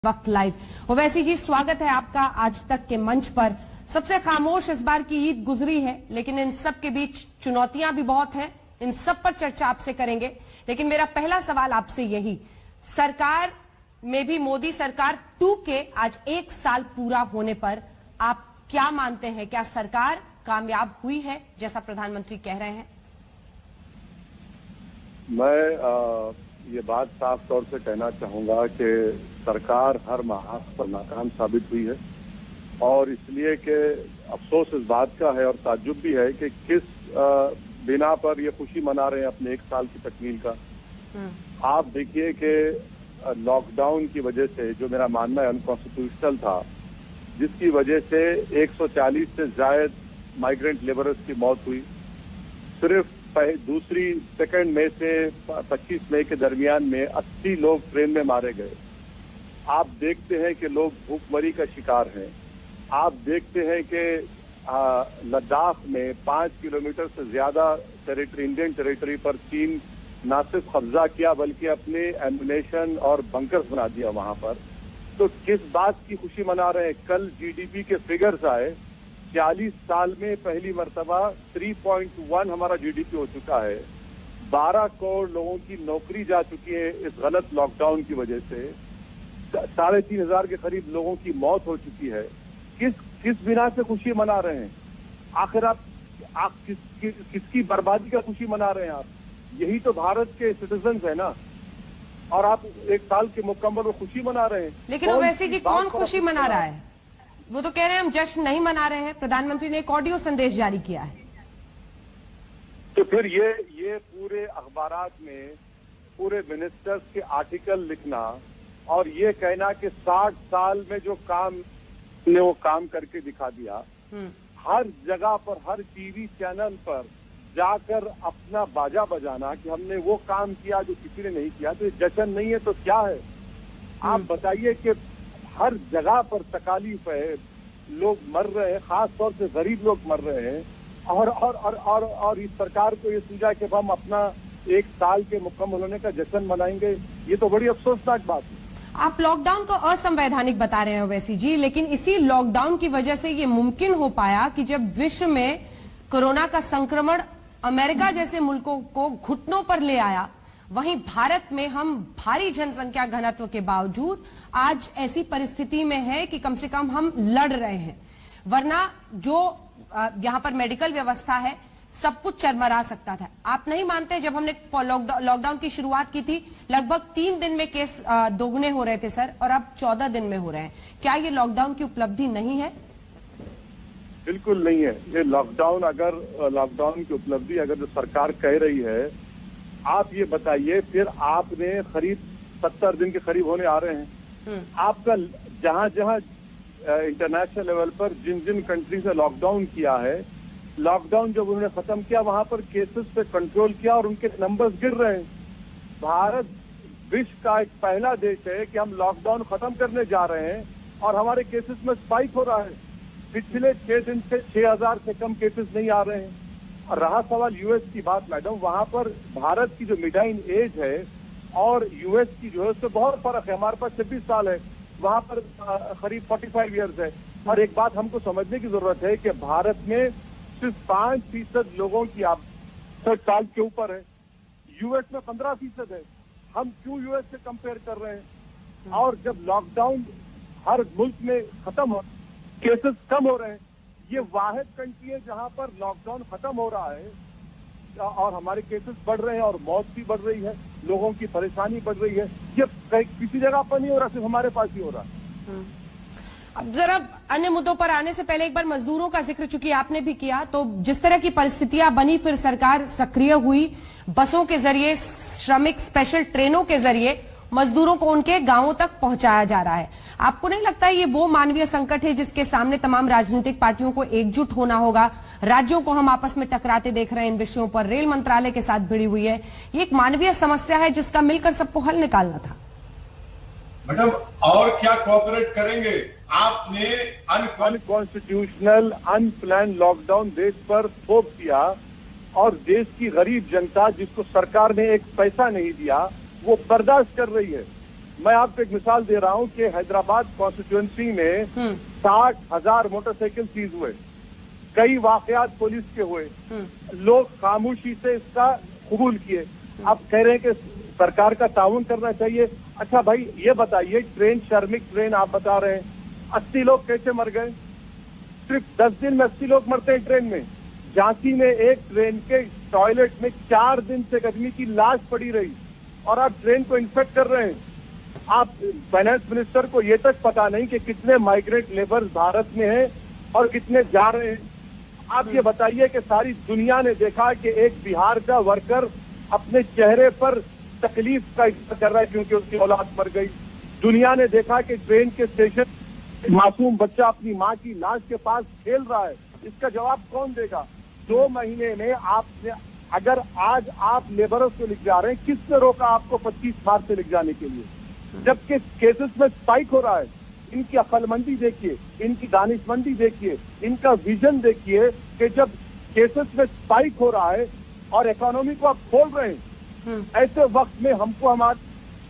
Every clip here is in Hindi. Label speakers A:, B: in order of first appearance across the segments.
A: वक्त लाइव। ओवैसी जी, स्वागत है आपका आज तक के मंच पर। सबसे खामोश इस बार की ईद गुजरी है, लेकिन इन सब के बीच चुनौतियां भी बहुत हैं। इन सब पर चर्चा आपसे करेंगे, लेकिन मेरा पहला सवाल आपसे यही, सरकार में भी मोदी सरकार 2 के आज 1 साल पूरा होने पर आप क्या मानते हैं? क्या सरकार कामयाब हुई है जैसा प्रधानमंत्री कह रहे हैं?
B: मैं ये बात साफ तौर से कहना चाहूंगा कि सरकार हर महाज पर नाकाम साबित हुई है, और इसलिए कि अफसोस इस बात का है और ताज्जुब भी है कि किस बिना पर ये खुशी मना रहे हैं अपने 1 साल की तकमील का। आप देखिए कि लॉकडाउन की वजह से, जो मेरा मानना है अनकॉन्स्टिट्यूशनल था, जिसकी वजह से 140 से ज्यादा माइग्रेंट लेबरर्स की मौत हुई। सिर्फ सेकंड मई से 25 मई के दरमियान में 80 लोग ट्रेन में मारे गए। आप देखते हैं कि लोग भूखमरी का शिकार हैं। आप देखते हैं कि लद्दाख में 5 किलोमीटर से ज्यादा इंडियन टेरिटरी पर चीन न सिर्फ कब्जा किया बल्कि अपने एम्युनिशन और बंकर्स बना दिया वहां पर। तो किस बात की खुशी मना रहे हैं? कल जीडीपी के फिगर्स आए, 40 साल में पहली मर्तबा 3.1 हमारा जीडीपी हो चुका है। 12 करोड़ लोगों की नौकरी जा चुकी है इस गलत लॉकडाउन की वजह से। 3,500 के करीब लोगों की मौत हो चुकी है। किस बिना से खुशी मना रहे हैं? आखिर आप किसकी बर्बादी का खुशी मना रहे हैं? आप यही तो भारत के सिटीजन्स है ना, और आप 1 साल के मुकम्मल में खुशी मना रहे हैं।
A: लेकिन ओवैसी जी, कौन खुशी मना रहा है? वो तो कह रहे हैं हम जश्न नहीं मना रहे हैं। प्रधानमंत्री ने एक ऑडियो संदेश जारी किया है।
B: तो फिर ये पूरे अखबारात में पूरे मिनिस्टर्स के आर्टिकल लिखना और ये कहना कि 60 साल में जो काम ने वो काम करके दिखा दिया, हर जगह पर, हर टीवी चैनल पर जाकर अपना बाजा बजाना कि हमने वो काम किया जो किसी ने नहीं किया, तो ये जश्न नहीं है तो क्या है? आप बताइए कि हर जगह पर तकालीफ है, लोग मर रहे हैं, खास तौर से गरीब लोग मर रहे हैं, और इस सरकार को ये सूझा कि हम अपना 1 साल के मुकम्मल होने का जश्न मनाएंगे। ये तो बड़ी अफसोसनाक बात है।
A: आप लॉकडाउन को असंवैधानिक बता रहे हैं ओवैसी जी, लेकिन इसी लॉकडाउन की वजह से ये मुमकिन हो पाया कि जब विश्व में कोरोना का संक्रमण अमेरिका जैसे मुल्कों को घुटनों पर ले आया, वहीं भारत में हम भारी जनसंख्या घनत्व के बावजूद आज ऐसी परिस्थिति में है कि कम से कम हम लड़ रहे हैं। वरना जो यहाँ पर मेडिकल व्यवस्था है, सब कुछ चरमरा सकता था। आप नहीं मानते, जब हमने लॉकडाउन की शुरुआत की थी, लगभग 3 दिन में केस दोगुने हो रहे थे सर, और अब 14 दिन में हो रहे हैं। क्या ये लॉकडाउन की उपलब्धि नहीं है?
B: बिल्कुल नहीं है। ये लॉकडाउन की उपलब्धि अगर जो सरकार कह रही है, आप ये बताइए, फिर आपने करीब 70 दिन के करीब होने आ रहे हैं। आपका जहां इंटरनेशनल लेवल पर जिन कंट्री से लॉकडाउन किया है, लॉकडाउन जब उन्होंने खत्म किया, वहां पर केसेस पे कंट्रोल किया और उनके नंबर्स गिर रहे हैं। भारत विश्व का एक पहला देश है कि हम लॉकडाउन खत्म करने जा रहे हैं और हमारे केसेस में स्पाइक हो रहा है। पिछले 6 दिन से 6,000 से कम केसेस नहीं आ रहे हैं। और रहा सवाल यूएस की बात, मैडम, वहां पर भारत की जो मिडाइन एज है और यूएस की जो है उससे बहुत फर्क है। हमारे पास 26 साल है, वहां पर करीब 45 ईयर्स है। और एक बात हमको समझने की जरूरत है कि भारत में सिर्फ 5% लोगों की 60 साल के ऊपर है, यूएस में 15% है। हम क्यों यूएस से कंपेयर कर रहे हैं? और जब लॉकडाउन हर मुल्क में खत्म हो, केसेस कम हो रहे हैं, ये वाहिद कंट्री है जहां पर लॉकडाउन खत्म हो रहा है और हमारे केसेस बढ़ रहे हैं और मौत भी बढ़ रही है, लोगों की परेशानी बढ़ रही है। ये किसी जगह पर नहीं हो रहा, सिर्फ हमारे पास ही हो रहा है।
A: अब जरा अन्य मुद्दों पर आने से पहले एक बार मजदूरों का जिक्र चूंकि आपने भी किया, तो जिस तरह की परिस्थितियां बनी, फिर सरकार सक्रिय हुई, बसों के जरिए, श्रमिक स्पेशल ट्रेनों के जरिए मजदूरों को उनके गांवों तक पहुंचाया जा रहा है। आपको नहीं लगता ये वो मानवीय संकट है जिसके सामने तमाम राजनीतिक पार्टियों को एकजुट होना होगा? राज्यों को हम आपस में टकराते देख रहे हैं इन विषयों पर, रेल मंत्रालय के साथ भिड़ी हुई है। ये एक मानवीय समस्या है जिसका मिलकर सबको हल निकालना था।
C: मैडम, और क्या कोऑपरेट करेंगे? आपने
B: अनकॉन्स्टिट्यूशनल अनप्लान लॉकडाउन देश पर थोप दिया और देश की गरीब जनता, जिसको सरकार ने एक पैसा नहीं दिया, वो बर्दाश्त कर रही है। मैं आपको एक मिसाल दे रहा हूं कि हैदराबाद कॉन्स्टिट्यूएंसी में 60,000 मोटरसाइकिल सीज हुए, कई वाकयात पुलिस के हुए, लोग खामोशी से इसका कबूल किए। अब कह रहे हैं कि सरकार का ताउन करना चाहिए। अच्छा भाई ये बताइए, ट्रेन श्रमिक ट्रेन आप बता रहे हैं, 80 लोग कैसे मर गए? सिर्फ 10 दिन में 80 लोग मरते हैं ट्रेन में। झांसी में एक ट्रेन के टॉयलेट में 4 दिन से एक आदमी की लाश पड़ी रही और आप ट्रेन को इंस्पेक्ट कर रहे हैं। आप फाइनेंस मिनिस्टर को ये तक पता नहीं कि कितने माइग्रेंट लेबर्स भारत में हैं और कितने जा रहे हैं। आप ये बताइए कि सारी दुनिया ने देखा कि एक बिहार का वर्कर अपने चेहरे पर तकलीफ का इज़हार कर रहा है क्योंकि उसकी औलाद मर गई। दुनिया ने देखा कि ट्रेन के स्टेशन मासूम बच्चा अपनी मां की लाश के पास खेल रहा है। इसका जवाब कौन देगा? 2 महीने में आपने, अगर आज आप लेबरर्स को लिख जा रहे हैं, किसने रोका आपको 25 मार्च से लिख जाने के लिए? जबकि केसेस में स्पाइक हो रहा है। इनकी अक्लमंदी देखिए, इनकी दानिशमंदी देखिए, इनका विजन देखिए कि जब केसेस में स्पाइक हो रहा है और इकोनॉमी को आप खोल रहे हैं, ऐसे वक्त में हमको हमारे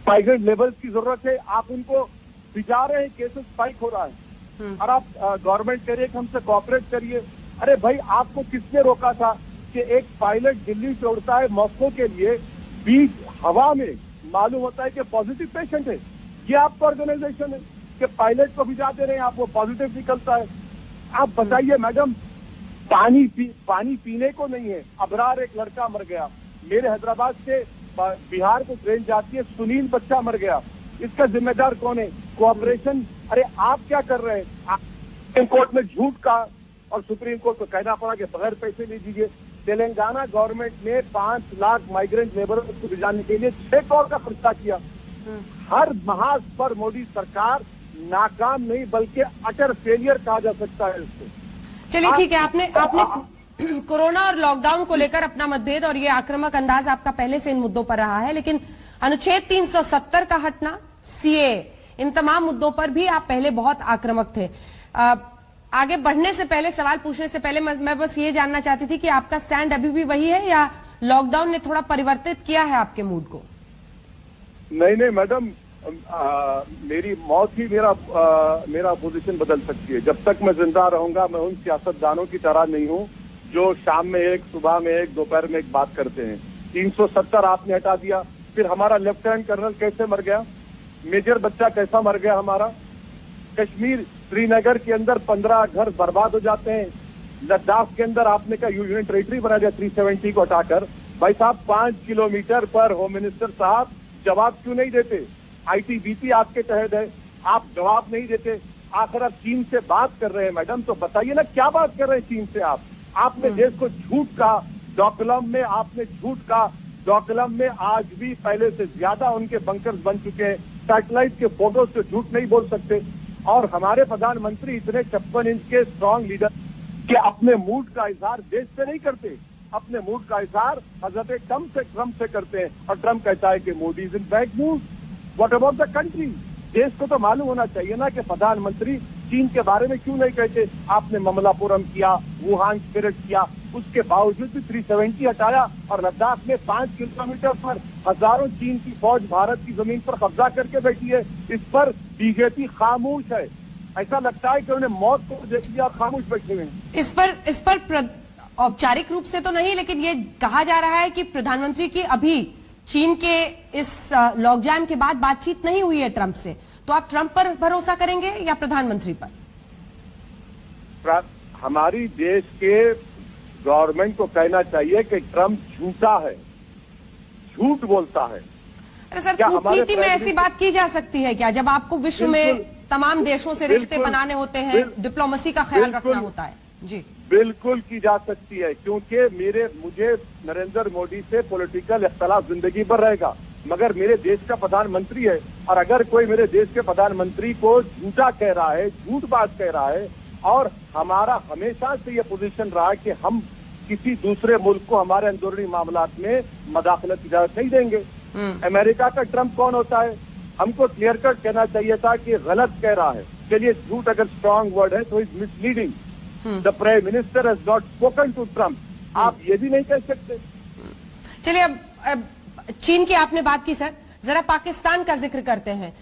B: माइग्रेंट लेबर्स की जरूरत है। आप उनको भिजा रहे हैं, केसेस स्पाइक हो रहा है और आप गवर्नमेंट कह रही है कि हमसे कोऑपरेट करिए। अरे भाई, आपको किसने रोका था कि एक पायलट दिल्ली से उड़ता है मॉस्को के लिए, बीच हवा में मालूम होता है कि पॉजिटिव पेशेंट है। ये आपका ऑर्गेनाइजेशन है कि पायलट को भिजा दे रहे हैं, आप वो पॉजिटिव निकलता है। आप बताइए मैडम, पानी पीने को नहीं है। अबरार एक लड़का मर गया, मेरे हैदराबाद से बिहार को ट्रेन जाती है, सुनील बच्चा मर गया। इसका जिम्मेदार कौन है? कोऑपरेशन। अरे आप क्या कर रहे हैं? सुप्रीम कोर्ट में झूठ का, और सुप्रीम कोर्ट को कहना पड़ा कि बगैर पैसे ले दीजिए। तेलंगाना गवर्नमेंट ने 5 लाख माइग्रेंट लेबरर्स को भिजाने के लिए 6 करोड़ का खर्चा किया। हर महाज पर मोदी सरकार नाकाम नहीं बल्कि अटर फेलियर कहा जा सकता है इसको।
A: चलिए ठीक है, आपने कोरोना और लॉकडाउन को लेकर अपना मतभेद और ये आक्रामक अंदाज आपका पहले से इन मुद्दों पर रहा है, लेकिन अनुच्छेद 370 का हटना, सीए, इन तमाम मुद्दों पर भी आप पहले बहुत आक्रामक थे। आगे बढ़ने से पहले, सवाल पूछने से पहले मैं बस ये जानना चाहती थी कि आपका स्टैंड अभी भी वही है या लॉकडाउन ने थोड़ा परिवर्तित किया है आपके मूड को?
B: नहीं मैडम, मेरी मौत ही मेरा पोजीशन बदल सकती है। जब तक मैं जिंदा रहूंगा, मैं उन सियासतदानों की तरह नहीं हूं जो शाम में एक, सुबह में एक, दोपहर में एक बात करते हैं। 370 आपने हटा दिया, फिर हमारा लेफ्टिनेंट कर्नल कैसे मर गया, मेजर बच्चा कैसा मर गया हमारा। कश्मीर, श्रीनगर के अंदर 15 घर बर्बाद हो जाते हैं। लद्दाख के अंदर आपने कहा यूनियन टेरिटरी बना दिया 370 को हटाकर। भाई साहब, 5 किलोमीटर पर होम मिनिस्टर साहब जवाब क्यों नहीं देते? आईटीबीपी आपके तहत है, आप जवाब नहीं देते। आखिर आप चीन से बात कर रहे हैं मैडम, तो बताइए ना क्या बात कर रहे हैं चीन से आप? आपने देश को झूठ का, डोकलम में आपने झूठ का। डोकलम में आज भी पहले से ज्यादा उनके बंकर्स बन चुके हैं। सैटेलाइट के फोटो से झूठ नहीं बोल सकते। और हमारे प्रधानमंत्री इतने 56 इंच के स्ट्रांग लीडर कि अपने मूड का इजहार देश से नहीं करते, अपने मूड का इजहार हजरत ट्रम्प से करते हैं। और ट्रम्प कहता है कि Modi is in bad mood. What about the country? देश को तो मालूम होना चाहिए ना कि प्रधानमंत्री चीन के बारे में क्यों नहीं कहते। आपने ममलापुरम किया, वुहान स्पिरिट किया, उसके बावजूद भी 370 हटाया और लद्दाख में 5 किलोमीटर पर हजारों चीन की फौज भारत की जमीन पर कब्जा करके बैठी है। इस पर बीजेपी खामोश है। ऐसा लगता है कि उन्हें मौत को देख लिया, खामोश बैठे हुए हैं।
A: इस पर औपचारिक रूप से तो नहीं, लेकिन ये कहा जा रहा है कि प्रधानमंत्री की अभी चीन के इस लॉकडाउन के बाद बातचीत नहीं हुई है ट्रंप से। तो आप ट्रंप पर भरोसा करेंगे या प्रधानमंत्री पर?
B: हमारी देश के गवर्नमेंट को कहना चाहिए कि ट्रंप झूठा है, झूठ बोलता है।
A: अरे सर, कूटनीति में ऐसी बात की जा सकती है क्या, जब आपको विश्व में तमाम देशों से रिश्ते बनाने होते हैं, डिप्लोमेसी का ख्याल रखना होता है? जी
B: बिल्कुल की जा सकती है, क्योंकि मुझे नरेंद्र मोदी से पॉलिटिकल इख्तलाफ जिंदगी भर रहेगा, मगर मेरे देश का प्रधानमंत्री है। और अगर कोई मेरे देश के प्रधानमंत्री को झूठा कह रहा है, झूठ बात कह रहा है, और हमारा हमेशा से ये पोजीशन रहा है कि हम किसी दूसरे मुल्क को हमारे अंदरूनी मामलात में मदाखलत की इजाजत नहीं देंगे। अमेरिका का ट्रंप कौन होता है? हमको क्लियर कट कहना चाहिए था कि गलत कह रहा है। चलिए, झूठ अगर स्ट्रांग वर्ड है तो is misleading. The prime minister has not spoken to Trump. आप ये भी नहीं कह सकते।
A: चलिए, अब चीन की आपने बात की सर, जरा पाकिस्तान का जिक्र करते हैं।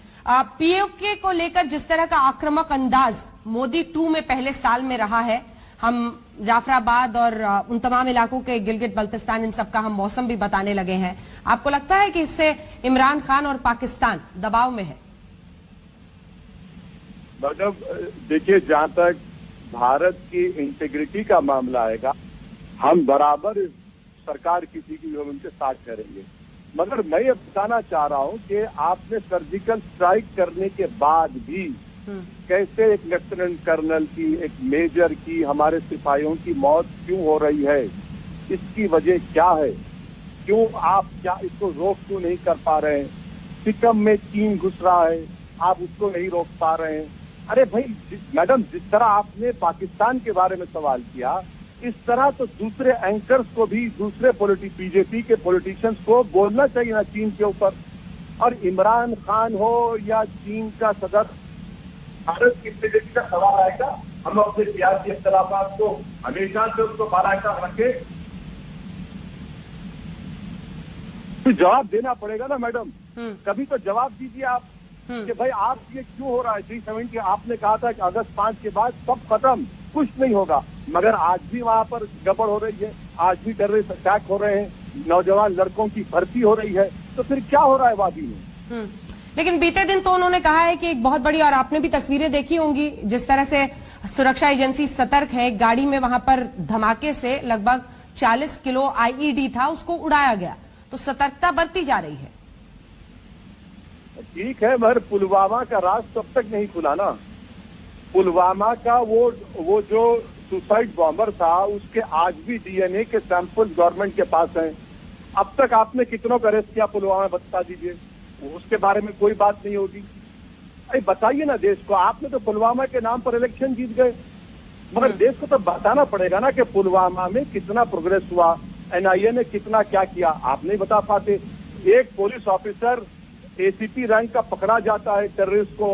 A: पीओके को लेकर जिस तरह का आक्रामक अंदाज मोदी 2 में पहले साल में रहा है, हम जाफराबाद और उन तमाम इलाकों के गिलगित बल्तिस्तान इन सब का हम मौसम भी बताने लगे हैं। आपको लगता है कि इससे इमरान खान और पाकिस्तान दबाव में है?
B: मतलब देखिए, जहां तक भारत की इंटीग्रिटी का मामला आएगा, हम बराबर सरकार किसी की हम उनके साथ करेंगे। मगर मैं ये बताना चाह रहा हूं कि आपने सर्जिकल स्ट्राइक करने के बाद भी कैसे एक लेफ्टिनेंट कर्नल की, एक मेजर की, हमारे सिपाहियों की मौत क्यों हो रही है, इसकी वजह क्या है? क्यों आप इसको रोक क्यों नहीं कर पा रहे हैं? सिक्किम में चीन घुस रहा है, आप उसको नहीं रोक पा रहे हैं। अरे भाई मैडम, जिस तरह आपने पाकिस्तान के बारे में सवाल किया, इस तरह तो दूसरे एंकर्स को भी, दूसरे बीजेपी के पॉलिटिशियंस को बोलना चाहिए ना चीन के ऊपर। और इमरान खान हो या चीन का सदर, भारत की इंटीग्रिटी का सवाल आएगा, हम अपने सियासी इख्तिलाफात को हमेशा से उसको बारायता रखे, तो जवाब देना पड़ेगा ना मैडम। कभी तो जवाब दीजिए आप कि भाई आप ये क्यों हो रहा है। 370 आपने कहा था कि अगस्त 5 के बाद सब खत्म, कुछ नहीं होगा, मगर आज भी वहां पर गड़बड़ हो रही है, आज भी टेररिस्ट अटैक हो रहे हैं, नौजवान लड़कों की भर्ती हो रही है, तो फिर क्या हो रहा है वादी में?
A: लेकिन बीते दिन तो उन्होंने कहा है कि एक बहुत बड़ी, और आपने भी तस्वीरें देखी होंगी जिस तरह से सुरक्षा एजेंसी सतर्क है, गाड़ी में वहां पर धमाके से लगभग 40 किलो आईईडी था, उसको उड़ाया गया, तो सतर्कता बरती जा रही है।
B: ठीक है, मगर पुलवामा का राज तब तक नहीं खुला ना। पुलवामा का वो जो सुसाइड बॉम्बर था, उसके आज भी डीएनए के सैंपल गवर्नमेंट के पास हैं। अब तक आपने कितनों को अरेस्ट किया पुलवामा में, बता दीजिए, उसके बारे में कोई बात नहीं होगी। अरे बताइए ना देश को, आपने तो पुलवामा के नाम पर इलेक्शन जीत गए, मगर देश को तो बताना पड़ेगा ना कि पुलवामा में कितना प्रोग्रेस हुआ, एनआईए ने कितना क्या किया, आप नहीं बता पाते। एक पुलिस ऑफिसर एसीपी रैंक का पकड़ा जाता है टेररिस्ट को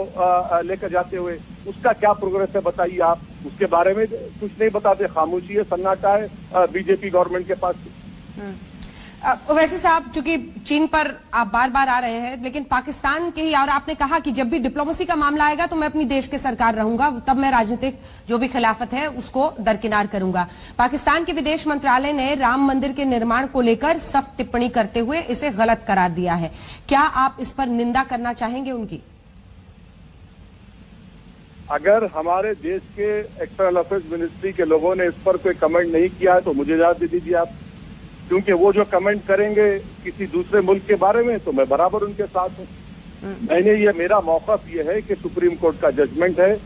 B: लेकर जाते हुए, उसका क्या प्रोग्रेस है बताइए आप। उसके बारे में कुछ नहीं बताते, खामोशी है, सन्नाटा है बीजेपी गवर्नमेंट के पास।
A: वैसे साहब, चूंकि चीन पर आप बार बार आ रहे हैं, लेकिन पाकिस्तान के ही, और आपने कहा कि जब भी डिप्लोमेसी का मामला आएगा तो मैं अपनी देश के सरकार रहूंगा, तब मैं राजनीतिक जो भी खिलाफत है उसको दरकिनार करूंगा। पाकिस्तान के विदेश मंत्रालय ने राम मंदिर के निर्माण को लेकर सख्त टिप्पणी करते हुए इसे गलत करार दिया है। क्या आप इस पर निंदा करना चाहेंगे उनकी?
B: अगर हमारे देश के एक्सटर्नल अफेयर्स मिनिस्ट्री के लोगों ने इस पर कोई कमेंट नहीं किया है तो मुझे इजाजत दे दीजिए आप, क्योंकि वो जो कमेंट करेंगे किसी दूसरे मुल्क के बारे में तो मैं बराबर उनके साथ हूं। मैंने ये, मेरा मौक़िफ़ ये है कि सुप्रीम कोर्ट का जजमेंट है।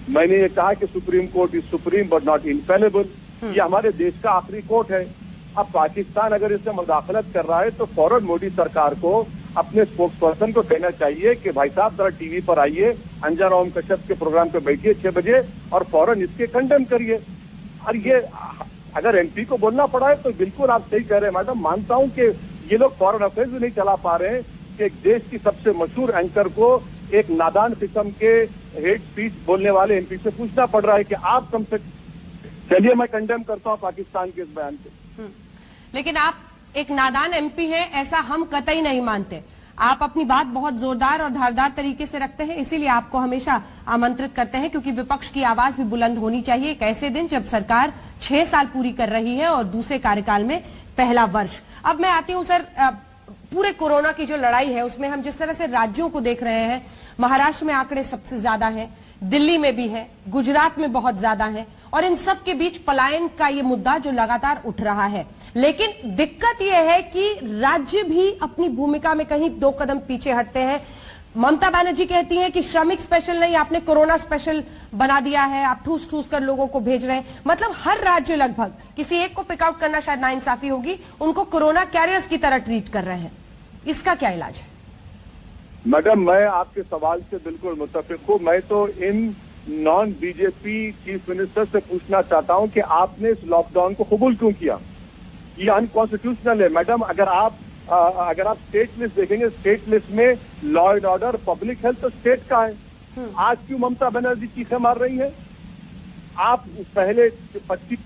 B: मैंने ये कहा कि supreme court is supreme but not infallible. ये हमारे देश का आखिरी कोर्ट है। अब पाकिस्तान अगर इसमें मुदाखलत कर रहा है तो फौरन मोदी सरकार को अपने स्पोक्स पर्सन को कहना चाहिए कि भाई साहब जरा टीवी पर आइए, अंजना ओम कश्यप के प्रोग्राम पे बैठिए 6 बजे और फौरन इसके कंडेम करिए। और ये अगर एमपी को बोलना पड़ा है तो बिल्कुल आप सही कह रहे हैं मैडम, मानता हूं कि ये लोग फॉरेन अफेयर्स भी नहीं चला पा रहे हैं कि एक देश की सबसे मशहूर एंकर को एक नादान किस्म के हेट स्पीच बोलने वाले एमपी से पूछना पड़ रहा है कि आप कम से, चलिए मैं कंडेम करता हूं पाकिस्तान के इस बयान को।
A: लेकिन आप एक नादान एमपी हैं ऐसा हम कतई नहीं मानते। आप अपनी बात बहुत जोरदार और धारदार तरीके से रखते हैं, इसीलिए आपको हमेशा आमंत्रित करते हैं, क्योंकि विपक्ष की आवाज भी बुलंद होनी चाहिए एक ऐसे दिन जब सरकार 6 साल पूरी कर रही है और दूसरे कार्यकाल में पहला वर्ष। अब मैं आती हूं सर, पूरे कोरोना की जो लड़ाई है उसमें हम जिस तरह से राज्यों को देख रहे हैं, महाराष्ट्र में आंकड़े सबसे ज्यादा हैं, दिल्ली में भी है, गुजरात में बहुत ज्यादा है, और इन सब के बीच पलायन का ये मुद्दा जो लगातार उठ रहा है। लेकिन दिक्कत यह है कि राज्य भी अपनी भूमिका में कहीं 2 कदम पीछे हटते हैं। ममता बनर्जी कहती हैं कि श्रमिक स्पेशल नहीं, आपने कोरोना स्पेशल बना दिया है, आप ठूस ठूस कर लोगों को भेज रहे हैं। मतलब हर राज्य लगभग, किसी एक को पिकआउट करना शायद नाइंसाफी होगी, उनको कोरोना कैरियर्स की तरह ट्रीट कर रहे हैं। इसका क्या इलाज है?
B: मैडम, मैं आपके सवाल से बिल्कुल मुत्तफिक हूं। मैं तो in non BJP chief minister से पूछना चाहता हूं कि आपने इस लॉकडाउन को कबूल क्यों किया? ये अनकॉन्स्टिट्यूशनल है मैडम। अगर आप स्टेट लिस्ट देखेंगे, स्टेट लिस्ट में law and order, public health तो स्टेट का है। आज क्यों ममता बनर्जी चीखें मार रही है? आप पहले 25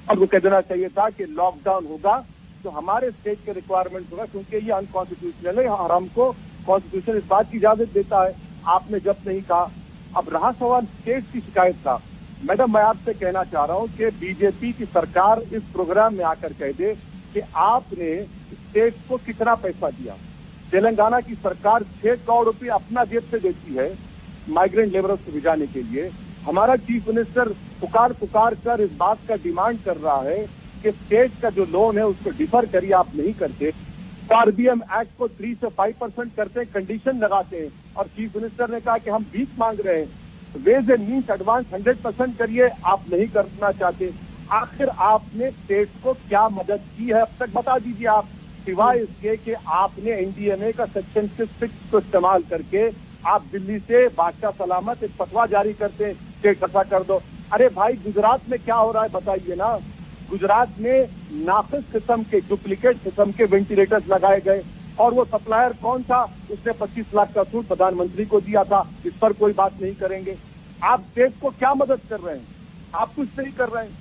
B: को कह देना चाहिए था कि लॉकडाउन होगा तो हमारे स्टेट के रिक्वायरमेंट होगा, क्योंकि ये अनकॉन्स्टिट्यूशनल है और हमको कॉन्स्टिट्यूशन इस बात की इजाजत देता है, आपने जब नहीं कहा। अब रहा सवाल स्टेट की शिकायत का, मैडम मैं आपसे कहना चाह रहा हूं कि बीजेपी की सरकार इस प्रोग्राम में आकर कह दे कि आपने स्टेट को कितना पैसा दिया। तेलंगाना की सरकार 6 करोड़ रुपए अपना जेब से देती है माइग्रेंट लेबरर्स को भिजाने के लिए। हमारा चीफ मिनिस्टर पुकार कर इस बात का डिमांड कर रहा है कि स्टेट का जो लोन है उसको डिफर करिए, आप नहीं करते। आरबीएम एक्ट को 3 से 5% करते हैं, कंडीशन लगाते हैं, और चीफ मिनिस्टर ने कहा कि हम भीख मांग रहे हैं। वेज एंड मीन्स एडवांस 100% करिए, आप नहीं करना चाहते। आखिर आपने स्टेट को क्या मदद की है अब तक, बता दीजिए आप, सिवाय इसके कि आपने एनडीएमए का सेक्शन 6 को इस्तेमाल करके आप दिल्ली से बादशाह सलामत एक फतवा जारी करते हैं, स्टेट ऐसा कर दो। अरे भाई गुजरात में क्या हो रहा है बताइए ना। गुजरात में नाकिस किस्म के, डुप्लीकेट किस्म के वेंटिलेटर्स लगाए गए, और वो सप्लायर कौन था, उसने 25 लाख का सूट प्रधानमंत्री को दिया था। इस पर कोई बात नहीं करेंगे। आप स्टेट को क्या मदद कर रहे हैं? आप कुछ नहीं कर रहे हैं।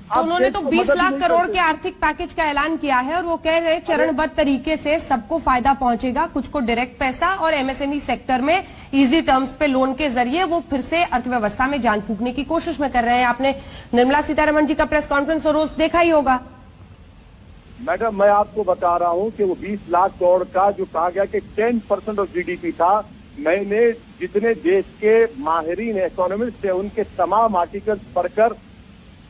A: तो उन्होंने तो 20 लाख करोड़ के आर्थिक पैकेज का ऐलान किया है, और वो कह रहे हैं चरणबद्ध तरीके से सबको फायदा पहुंचेगा, कुछ को डायरेक्ट पैसा और एमएसएमई सेक्टर में इजी टर्म्स पे लोन के जरिए वो फिर से अर्थव्यवस्था में जान फूंकने की कोशिश में कर रहे हैं। आपने निर्मला सीतारमण जी का प्रेस कॉन्फ्रेंस तो रोज देखा ही होगा।
B: मैडम मैं आपको बता रहा हूं कि वो 20 लाख करोड़ का जो कहा गया कि 10% ऑफ जीडीपी था, मैंने जितने देश के माहिरीन इकोनॉमिस्ट है उनके तमाम आर्टिकल्स पढ़कर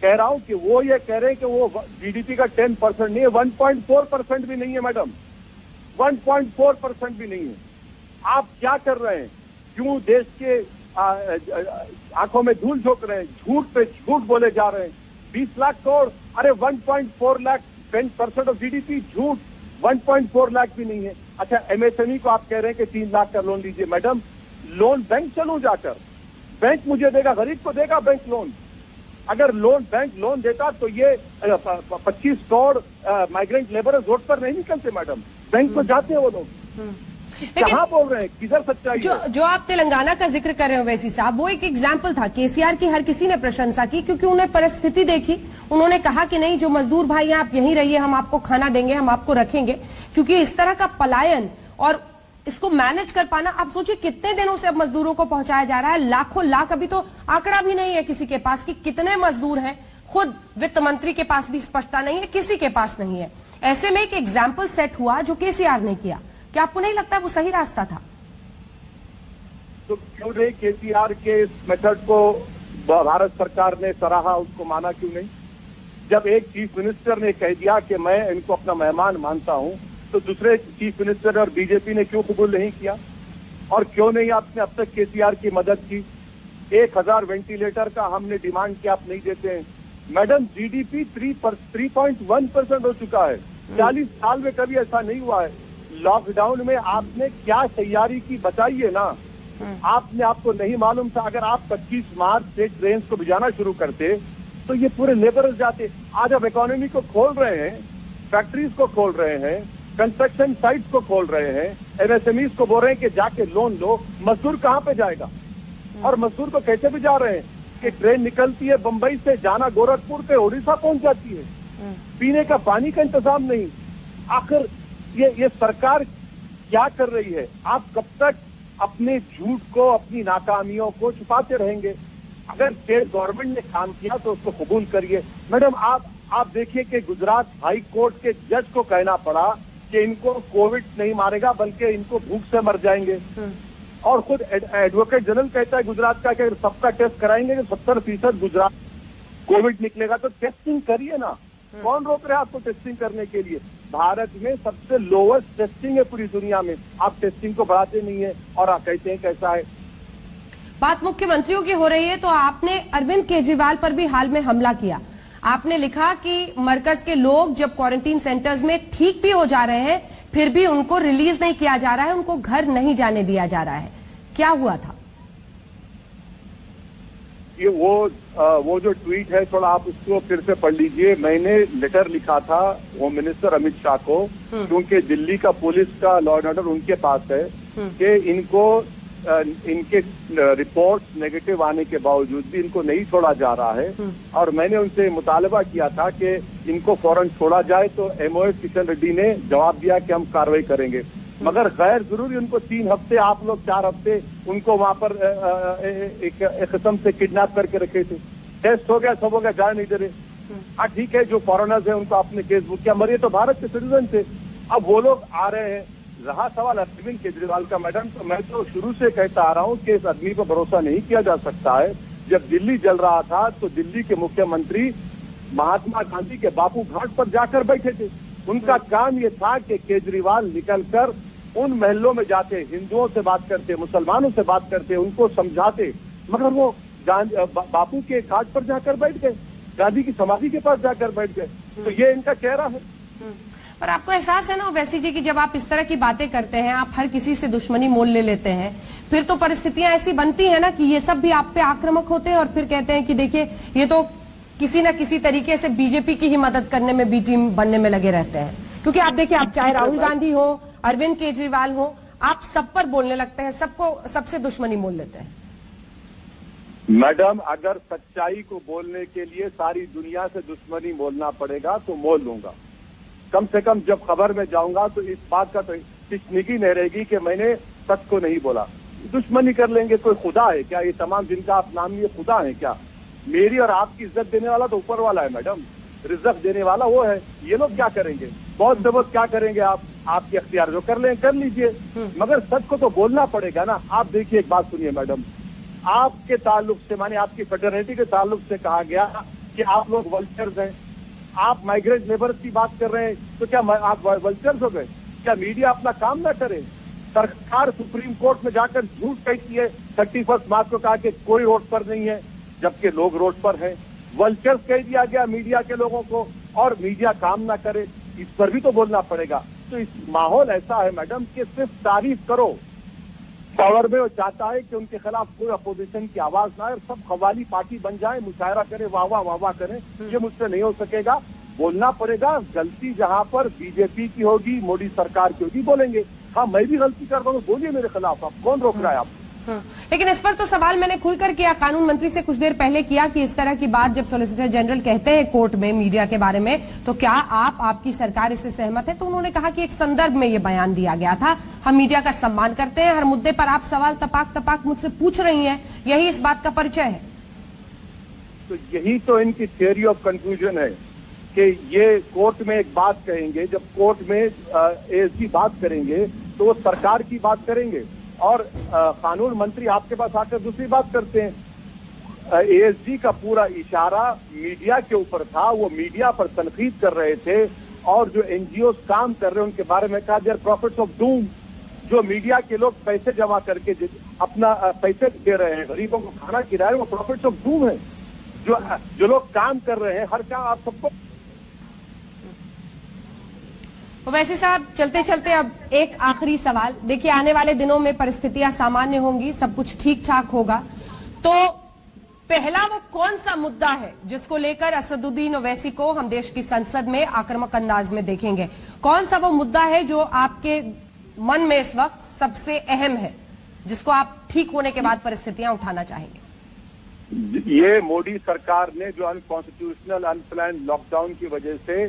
B: कह रहा हूं कि वो ये कह रहे हैं कि वो जीडीपी का 10% नहीं है, 1.4% भी नहीं है मैडम, 1.4% भी नहीं है। आप क्या कर रहे हैं? क्यों देश के आंखों में धूल झोंक रहे हैं? झूठ पे झूठ बोले जा रहे हैं। 20 लाख करोड़, अरे 1.4 लाख, 10% ऑफ जीडीपी, झूठ। 1.4 लाख भी नहीं है। अच्छा एमएसएमई को आप कह रहे हैं कि 3 लाख का लोन लीजिए। मैडम लोन बैंक चलूं जाकर, बैंक मुझे देगा, गरीब को देगा बैंक लोन। अगर बैंक लोन देता तो ये 25 करोड़ माइग्रेंट लेबरर्स रोड पर नहीं निकलते मैडम, बैंक को जाते हैं वो लोग। कहाँ बोल रहे हैं, किधर सच्चाई है?
A: जो आप तेलंगाना का जिक्र कर रहे हो वैसी साहब, वो एक एग्जाम्पल था। केसीआर की हर किसी ने प्रशंसा की क्योंकि उन्हें परिस्थिति देखी। उन्होंने कहा कि नहीं, जो मजदूर भाई हैं आप यहीं रहिए, हम आपको खाना देंगे, हम आपको रखेंगे। क्योंकि इस तरह का पलायन और इसको मैनेज कर पाना, आप सोचिए कितने दिनों से अब मजदूरों को पहुंचाया जा रहा है, लाखों लाख, अभी तो आंकड़ा भी नहीं है किसी के पास कि कितने मजदूर हैं। खुद वित्त मंत्री के पास भी स्पष्टता नहीं है, किसी के पास नहीं है। ऐसे में एक एग्जाम्पल सेट हुआ जो केसीआर ने किया। क्या आपको नहीं लगता वो सही रास्ता था?
B: तो क्यों नहीं केसीआर के इस मेथड को भारत सरकार ने सराहा, उसको माना क्यों नहीं? जब एक चीफ मिनिस्टर ने कह दिया कि मैं इनको अपना मेहमान मानता हूं, तो दूसरे चीफ मिनिस्टर और बीजेपी ने क्यों कबूल नहीं किया? और क्यों नहीं आपने अब तक केसीआर की मदद की? 1000 वेंटिलेटर का हमने डिमांड किया, आप नहीं देते हैं। मैडम जीडीपी 3.1% हो चुका है। 40 साल में कभी ऐसा नहीं हुआ है। लॉकडाउन में आपने क्या तैयारी की बताइए ना। आपको नहीं मालूम था? अगर आप 25 मार्च से ट्रेन को भिजाना शुरू करते तो ये पूरे लेबरर्स जाते। आज आप इकोनॉमी को खोल रहे हैं, फैक्ट्रीज को खोल रहे हैं, कंस्ट्रक्शन साइट्स को खोल रहे हैं, एमएसएमईज को बोल रहे हैं कि जाके लोन लो। मजदूर कहाँ पे जाएगा? और मजदूर को कैसे भी जा रहे हैं कि ट्रेन निकलती है बंबई से, जाना गोरखपुर से उड़ीसा पहुंच जाती है, पीने का पानी का इंतजाम नहीं। आखिर ये सरकार क्या कर रही है? आप कब तक अपने झूठ को, अपनी नाकामियों को छुपाते रहेंगे? अगर स्टेट गवर्नमेंट ने काम किया तो उसको कबूल करिए। मैडम आप देखिए कि गुजरात हाई कोर्ट के जज को कहना पड़ा कि इनको कोविड नहीं मारेगा बल्कि इनको भूख से मर जाएंगे। और खुद एडवोकेट जनरल कहता है गुजरात का कि अगर सबका टेस्ट कराएंगे तो 70% गुजरात कोविड निकलेगा। तो टेस्टिंग करिए ना, कौन रोक रहा है आपको टेस्टिंग करने के लिए? भारत में सबसे लोवेस्ट टेस्टिंग है पूरी दुनिया में, आप टेस्टिंग को बढ़ाते नहीं है और आप कहते हैं कैसा है।
A: बात मुख्यमंत्रियों की हो रही है तो आपने अरविंद केजरीवाल पर भी हाल में हमला किया। आपने लिखा कि मरकज के लोग जब क्वारंटीन सेंटर्स में ठीक भी हो जा रहे हैं फिर भी उनको रिलीज नहीं किया जा रहा है, उनको घर नहीं जाने दिया जा रहा है। क्या हुआ था?
B: ये वो जो ट्वीट है थोड़ा आप उसको फिर से पढ़ लीजिए। मैंने लेटर लिखा था होम मिनिस्टर अमित शाह को, क्योंकि दिल्ली का पुलिस का लॉ एंड ऑर्डर उनके पास है कि इनके रिपोर्ट्स नेगेटिव आने के बावजूद भी इनको नहीं छोड़ा जा रहा है। और मैंने उनसे मुतालबा किया था कि इनको फौरन छोड़ा जाए, तो एमओएस किशन रेड्डी ने जवाब दिया कि हम कार्रवाई करेंगे। मगर गैर जरूरी उनको 3 हफ्ते, आप लोग 4 हफ्ते उनको वहां पर एक किस्म से किडनैप करके रखे थे। टेस्ट हो गया, सब हो गया, जाने नहीं दे रहे। हाँ ठीक है, जो फॉरेनर्स है उनको आपने केस बुक किया, मगर ये तो भारत के सिटीजन थे। अब वो लोग आ रहे हैं। रहा सवाल अरविंद केजरीवाल का, मैडम, तो मैं तो शुरू से कहता आ रहा हूँ कि इस आदमी पर भरोसा नहीं किया जा सकता है। जब दिल्ली जल रहा था तो दिल्ली के मुख्यमंत्री महात्मा गांधी के बापू घाट पर जाकर बैठे थे। उनका काम ये था कि केजरीवाल निकलकर उन महलों में जाते, हिंदुओं से बात करते, मुसलमानों से बात करते, उनको समझाते, मगर वो बापू के घाट पर जाकर बैठ गए, गांधी की समाधि के पास जाकर बैठ गए। तो ये इनका चेहरा है।
A: पर आपको एहसास है ना ओवैसी जी की जब आप इस तरह की बातें करते हैं, आप हर किसी से दुश्मनी मोल ले लेते हैं, फिर तो परिस्थितियां ऐसी बनती है ना कि ये सब भी आप पे आक्रामक होते हैं और फिर कहते हैं कि देखिए ये तो किसी न किसी तरीके से बीजेपी की ही मदद करने में, बी टीम बनने में लगे रहते हैं। क्योंकि आप देखिए, आप चाहे राहुल गांधी हो, अरविंद केजरीवाल हो, आप सब पर बोलने लगते हैं, सबको, सबसे दुश्मनी मोल लेते हैं।
B: मैडम, अगर सच्चाई को बोलने के लिए सारी दुनिया से दुश्मनी मोलना पड़ेगा तो मोल लूंगा। कम से कम जब खबर में जाऊंगा तो इस बात का तो तशनीकी नहीं रहेगी कि मैंने सच को नहीं बोला। दुश्मनी कर लेंगे, कोई खुदा है क्या? ये तमाम जिनका आप नाम लिए खुदा है क्या? मेरी और आपकी इज्जत देने वाला तो ऊपर वाला है मैडम, रिजक देने वाला वो है। ये लोग क्या करेंगे? बहुत से बहुत क्या करेंगे? आपके अख्तियार जो कर लें कर लीजिए, मगर सच को तो बोलना पड़ेगा ना। आप देखिए, एक बात सुनिए मैडम, आपके ताल्लुक से, माने आपकी फेडरेलिटी के ताल्लुक से कहा गया कि आप लोग वल्चर्स हैं। आप माइग्रेंट लेबर की बात कर रहे हैं, तो क्या आप वल्चर्स हो गए? क्या मीडिया अपना काम ना करे? सरकार सुप्रीम कोर्ट में जाकर झूठ कहती है 31 मार्च को कहा कि कोई रोड पर नहीं है, जबकि लोग रोड पर हैं। वल्चर्स कह दिया गया मीडिया के लोगों को, और मीडिया काम ना करे, इस पर भी तो बोलना पड़ेगा। तो इस माहौल ऐसा है मैडम कि सिर्फ तारीफ करो, पावर में वो चाहता है कि उनके खिलाफ कोई अपोजिशन की आवाज ना आए, सब कव्वाली पार्टी बन जाए, मुशायरा करे, वाह वाह वाह करें। ये मुझसे नहीं हो सकेगा, बोलना पड़ेगा। गलती जहां पर बीजेपी की होगी, मोदी सरकार की होगी, बोलेंगे। हाँ, मैं भी गलती कर रहा हूँ, बोलिए मेरे खिलाफ, आप कौन रोक रहा है? आप
A: लेकिन इस पर तो सवाल मैंने खुलकर किया, कानून मंत्री से कुछ देर पहले किया कि इस तरह की बात जब सॉलिसिटर जनरल कहते हैं कोर्ट में मीडिया के बारे में, तो क्या आपकी सरकार इससे सहमत है? तो उन्होंने कहा कि एक संदर्भ में ये बयान दिया गया था, हम मीडिया का सम्मान करते हैं, हर मुद्दे पर आप सवाल तपाक तपाक मुझसे पूछ रही हैं, यही इस बात का परिचय है।
B: तो यही तो इनकी थियरी ऑफ कंफ्यूजन है कि ये कोर्ट में एक बात कहेंगे, जब कोर्ट में एएसजी बात करेंगे तो वो सरकार की बात करेंगे, और कानून मंत्री आपके पास आकर दूसरी बात करते हैं। एएसजी का पूरा इशारा मीडिया के ऊपर था, वो मीडिया पर तनकीद कर रहे थे, और जो एनजीओ काम कर रहे हैं उनके बारे में कहा देयर प्रॉफिट्स ऑफ डूम। जो मीडिया के लोग पैसे जमा करके अपना पैसे दे रहे हैं, गरीबों को खाना खिला रहे हैं, वो प्रॉफिट्स ऑफ डूम है। जो लोग काम कर रहे हैं, हर काम आप सबको।
A: वैसे साहब, चलते चलते अब एक आखिरी सवाल। देखिए, आने वाले दिनों में परिस्थितियां सामान्य होंगी, सब कुछ ठीक ठाक होगा, तो पहला वो कौन सा मुद्दा है जिसको लेकर असदुद्दीन ओवैसी को हम देश की संसद में आक्रामक अंदाज में देखेंगे? कौन सा वो मुद्दा है जो आपके मन में इस वक्त सबसे अहम है, जिसको आप ठीक होने के बाद परिस्थितियां उठाना चाहेंगे?
B: ये मोदी सरकार ने जो अनकॉन्स्टिट्यूशनल अनप्लान्ड लॉकडाउन की वजह से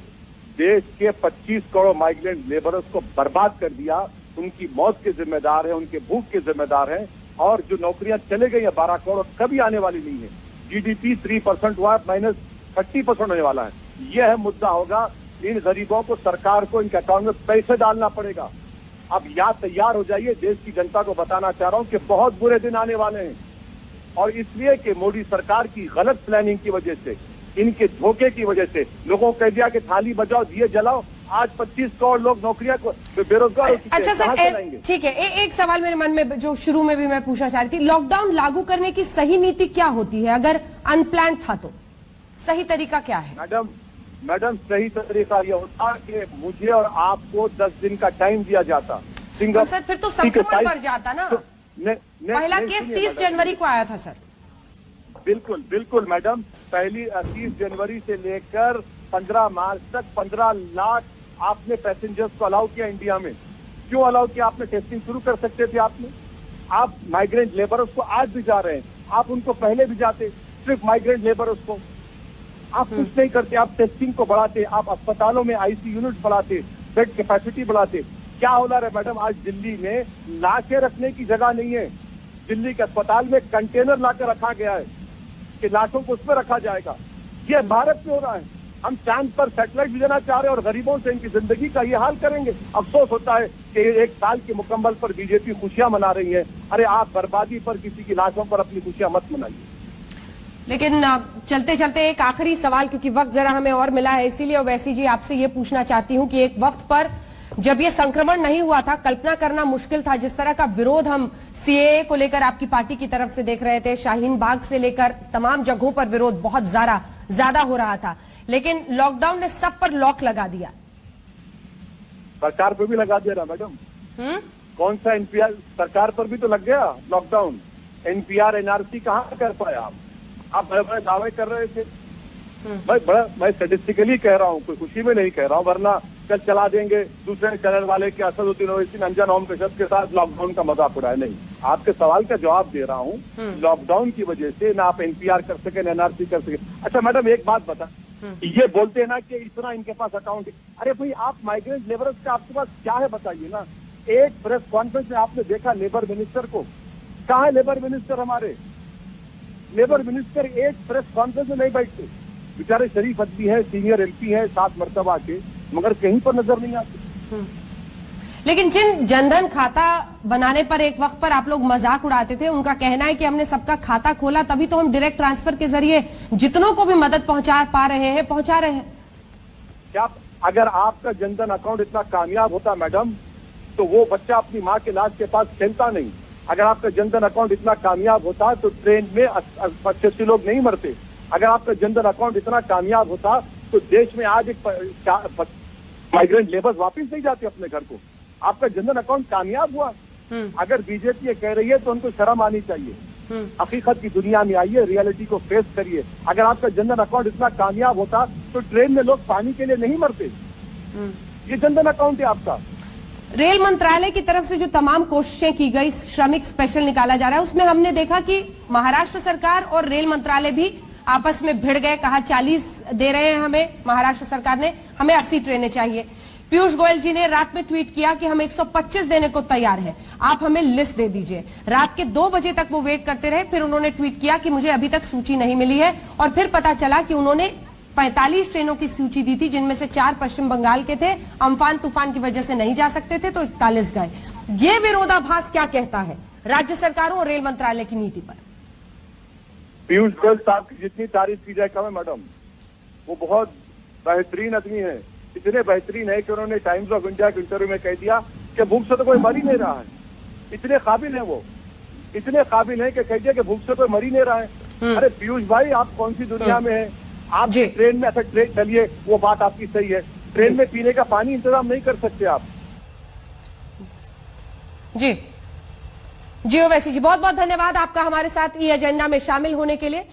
B: देश के 25 करोड़ माइग्रेंट लेबरर्स को बर्बाद कर दिया, उनकी मौत के जिम्मेदार है, उनके भूख के जिम्मेदार हैं, और जो नौकरियां चले गई हैं 12 करोड़, कभी आने वाली नहीं है। जीडीपी 3% हुआ, -30% होने वाला है। यह है मुद्दा होगा। इन गरीबों को, सरकार को इनके अकाउंट में पैसे डालना पड़ेगा। अब या तैयार हो जाइए, देश की जनता को बताना चाह रहा हूं कि बहुत बुरे दिन आने वाले हैं, और इसलिए कि मोदी सरकार की गलत प्लानिंग की वजह से, इनके धोखे की वजह से लोगों को कह दिया कि थाली बजाओ, दिए जलाओ। आज 25 करोड़ लोग नौकरियां को बेरोजगार हो चुके हैं।
A: अच्छा सर, ठीक है, एक सवाल मेरे मन में जो शुरू में भी मैं पूछना चाह रही थी, लॉकडाउन लागू करने की सही नीति क्या होती है? अगर अनप्लान्ड था तो सही तरीका क्या है?
B: मैडम, सही तरीका यह होता कि मुझे और आपको 10 दिन का टाइम दिया जाता।
A: सर, फिर तो संक्रमण बढ़ जाता ना। पहला केस 30 जनवरी को आया था सर।
B: बिल्कुल मैडम, पहली 30 जनवरी से लेकर 15 मार्च तक 15 लाख आपने पैसेंजर्स को अलाउ किया इंडिया में। क्यों अलाउ किया? आपने टेस्टिंग शुरू कर सकते थे। आप माइग्रेंट लेबरर्स को आज भी जा रहे हैं, आप उनको पहले भी जाते, सिर्फ माइग्रेंट लेबरर्स को आप कुछ नहीं करते। आप टेस्टिंग को बढ़ाते, आप अस्पतालों में आईसीयू यूनिट बढ़ाते, बेड कैपेसिटी बढ़ाते। क्या हो रहा है मैडम, आज दिल्ली में लाशें रखने की जगह नहीं है। दिल्ली के अस्पताल में कंटेनर लाकर रखा गया है कि लाशों को उसमें रखा जाएगा। ये भारत में हो रहा है। हम चांद पर सैटेलाइट भी देना चाह रहे हैं और गरीबों से इनकी जिंदगी का ये हाल करेंगे। अफसोस होता है कि एक साल के मुकम्मल पर बीजेपी खुशियां मना रही है। अरे आप बर्बादी पर, किसी की लाशों पर अपनी खुशियां मत मनाइए।
A: लेकिन चलते चलते एक आखिरी सवाल, क्योंकि वक्त जरा हमें और मिला है, इसीलिए ओवैसी जी आपसे ये पूछना चाहती हूं कि एक वक्त पर जब ये संक्रमण नहीं हुआ था, कल्पना करना मुश्किल था जिस तरह का विरोध हम सीएए को लेकर आपकी पार्टी की तरफ से देख रहे थे। शाहीन बाग से लेकर तमाम जगहों पर विरोध बहुत ज्यादा हो रहा था, लेकिन लॉकडाउन ने सब पर लॉक लगा दिया।
B: सरकार पर भी लगा दिया ना मैडम। कौन सा एनपीआर, सरकार पर भी तो लग गया लॉकडाउन। एनपीआर एनआरसी कहां कर पाए आप बड़े बड़े दावे कर रहे थे। मैं स्टेटिस्टिकली कह रहा हूं, कोई खुशी में नहीं कह रहा हूं, वरना कल चला देंगे दूसरे चैनल वाले के असदुद्दीन ओवैसी ने अंजन ओम कश्यप के साथ लॉकडाउन का मजाक उड़ाया। नहीं, आपके सवाल का जवाब दे रहा हूं। लॉकडाउन की वजह से ना आप एनपीआर कर सके ना एनआरसी कर सके। अच्छा मैडम एक बात बता, ये बोलते हैं ना कि इतना इनके पास अकाउंट, अरे भाई आप माइग्रेंट लेबरर्स का आपके पास क्या है बताइए ना। एक प्रेस कॉन्फ्रेंस में आपने देखा लेबर मिनिस्टर को? कहाँ है लेबर मिनिस्टर? हमारे लेबर मिनिस्टर एक प्रेस कॉन्फ्रेंस में नहीं बैठते। बेचारे शरीफ आदमी है, सीनियर एमपी है 7 मरतबा के, मगर कहीं पर नजर नहीं आते।
A: लेकिन जिन जनधन खाता बनाने पर एक वक्त पर आप लोग मजाक उड़ाते थे, उनका कहना है कि हमने सबका खाता खोला तभी तो हम डायरेक्ट ट्रांसफर के जरिए जितनों को भी मदद पहुंचा रहे हैं।
B: क्या अगर आपका जनधन अकाउंट इतना कामयाब होता मैडम, तो वो बच्चा अपनी माँ के लाश के पास खेलता नहीं। अगर आपका जनधन अकाउंट इतना कामयाब होता तो ट्रेन में 85 लोग नहीं मरते। अगर आपका जनधन अकाउंट इतना कामयाब होता तो देश में आज एक माइग्रेंट लेबर्स वापस नहीं जाते अपने घर को। आपका जनधन अकाउंट कामयाब हुआ। अगर बीजेपी ये कह रही है तो उनको शर्म आनी चाहिए। हकीकत की दुनिया में आइए, रियलिटी को फेस करिए। अगर आपका जनधन अकाउंट इतना कामयाब होता तो ट्रेन में लोग पानी के लिए नहीं मरते। ये जनधन अकाउंट है आपका।
A: रेल मंत्रालय की तरफ से जो तमाम कोशिशें की गई, श्रमिक स्पेशल निकाला जा रहा है, उसमें हमने देखा कि महाराष्ट्र सरकार और रेल मंत्रालय भी आपस में भिड़ गए। कहा 40 दे रहे हैं हमें, महाराष्ट्र सरकार ने, हमें 80 ट्रेनें चाहिए। पीयूष गोयल जी ने रात में ट्वीट किया कि हम 125 देने को तैयार हैं, आप हमें लिस्ट दे दीजिए। रात के 2 बजे तक वो वेट करते रहे, फिर उन्होंने ट्वीट किया कि मुझे अभी तक सूची नहीं मिली है, और फिर पता चला कि उन्होंने 45 ट्रेनों की सूची दी थी, जिनमें से 4 पश्चिम बंगाल के थे, अम्फान तूफान की वजह से नहीं जा सकते थे, तो 41 गए। ये विरोधाभास क्या कहता है राज्य सरकारों और रेल मंत्रालय की नीति पर?
B: पीयूष गोयल साहब की जितनी तारीफ की जाए कम है मैडम। वो बहुत बेहतरीन आदमी है, इतने बेहतरीन है कि उन्होंने टाइम्स ऑफ इंडिया के इंटरव्यू में कह दिया कि भूख से तो कोई मर ही नहीं रहा है। इतने काबिल है वो, इतने काबिल है कि कह दिया कि भूख से कोई मर ही नहीं रहा है। अरे पीयूष भाई, आप कौन सी दुनिया में है? आप ट्रेन में ऐसा ट्रेन चलिए, वो बात आपकी सही है, ट्रेन में पीने का पानी इंतजाम नहीं कर सकते आप।
A: जी ओवैसी जी, बहुत बहुत धन्यवाद आपका हमारे साथ ई एजेंडा में शामिल होने के लिए।